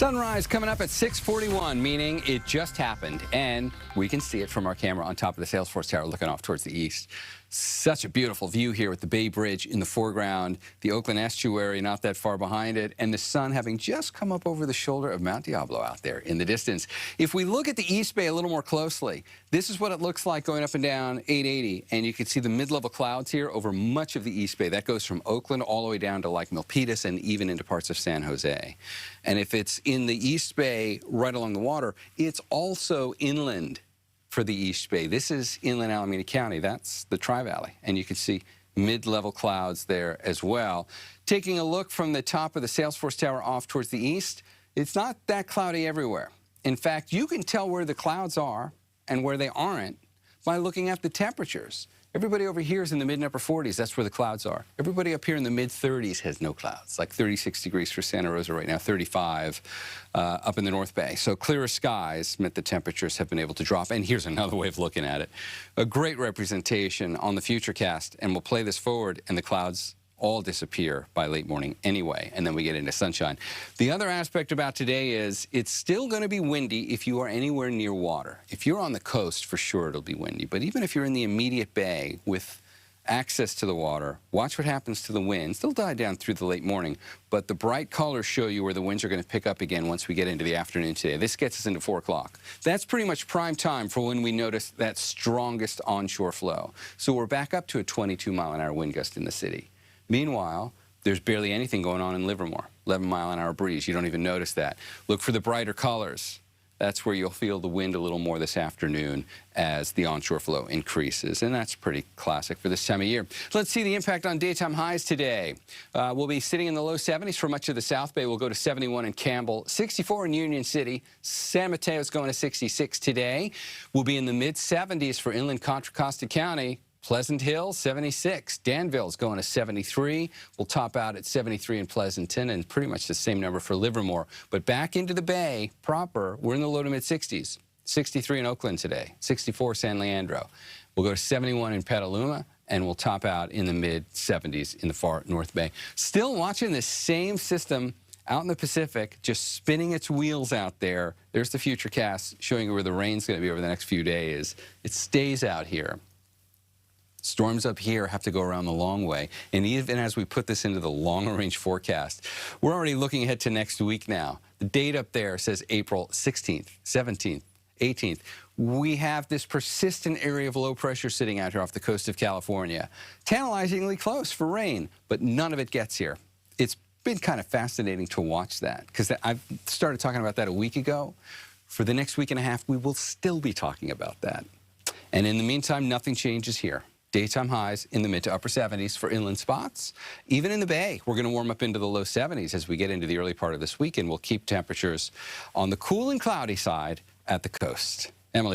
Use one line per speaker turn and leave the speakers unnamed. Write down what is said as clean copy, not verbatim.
Sunrise coming up at 6:41, meaning it just happened, and we can see it from our camera on top of the Salesforce Tower looking off towards the east. Such a beautiful view here with the Bay Bridge in the foreground, the Oakland estuary not that far behind it, and the sun having just come up over the shoulder of Mount Diablo out there in the distance. If we look at the East Bay a little more closely, this is what it looks like going up and down 880, and you can see the mid-level clouds here over much of the East Bay. That goes from Oakland all the way down to like Milpitas and even into parts of San Jose. And if it's in the East Bay right along the water, it's also inland for the East Bay. This is inland Alameda County. That's the Tri-Valley. And you can see mid-level clouds there as well. Taking a look from the top of the Salesforce Tower off towards the east, it's not that cloudy everywhere. In fact, you can tell where the clouds are and where they aren't by looking at the temperatures. Everybody over here is in the mid and upper 40s. That's where the clouds are. Everybody up here in the mid 30s has no clouds, like 36 degrees for Santa Rosa right now, 35 up in the North Bay. So clearer skies meant the temperatures have been able to drop. And here's another way of looking at it. A great representation on the Futurecast. And we'll play this forward, and the clouds all disappear by late morning anyway, and then we get into sunshine. The other aspect about today is it's still going to be windy if you are anywhere near water. If you're on the coast, for sure it'll be windy. But even if you're in the immediate bay with access to the water, watch what happens to the winds. They'll die down through the late morning, but the bright colors show you where the winds are going to pick up again once we get into the afternoon today. This gets us into 4 o'clock. That's pretty much prime time for when we notice that strongest onshore flow. So we're back up to a 22-mile-an-hour wind gust in the city. Meanwhile, there's barely anything going on in Livermore. 11-mile-an-hour breeze. You don't even notice that. Look for the brighter colors. That's where you'll feel the wind a little more this afternoon as the onshore flow increases. And that's pretty classic for this time of year. Let's see the impact on daytime highs today. We'll be sitting in the low 70s for much of the South Bay. We'll go to 71 in Campbell, 64 in Union City. San Mateo's going to 66 today. We'll be in the mid-70s for inland Contra Costa County. Pleasant Hill, 76. Danville's going to 73. We'll top out at 73 in Pleasanton, and pretty much the same number for Livermore. But back into the Bay proper, we're in the low to mid-60s. 63 in Oakland today. 64 San Leandro. We'll go to 71 in Petaluma, and we'll top out in the mid-70s in the far North Bay. Still watching the same system out in the Pacific, just spinning its wheels out there. There's the Futurecast showing you where the rain's going to be over the next few days. It stays out here. Storms up here have to go around the long way. And even as we put this into the long-range forecast, we're already looking ahead to next week now. The date up there says April 16th, 17th, 18th. We have this persistent area of low pressure sitting out here off the coast of California. Tantalizingly close for rain, but none of it gets here. It's been kind of fascinating to watch that, because I started talking about that a week ago. For the next week and a half, we will still be talking about that. And in the meantime, nothing changes here. Daytime highs in the mid to upper 70s for inland spots. Even in the Bay, we're going to warm up into the low 70s as we get into the early part of this weekend. We'll keep temperatures on the cool and cloudy side at the coast. Emily.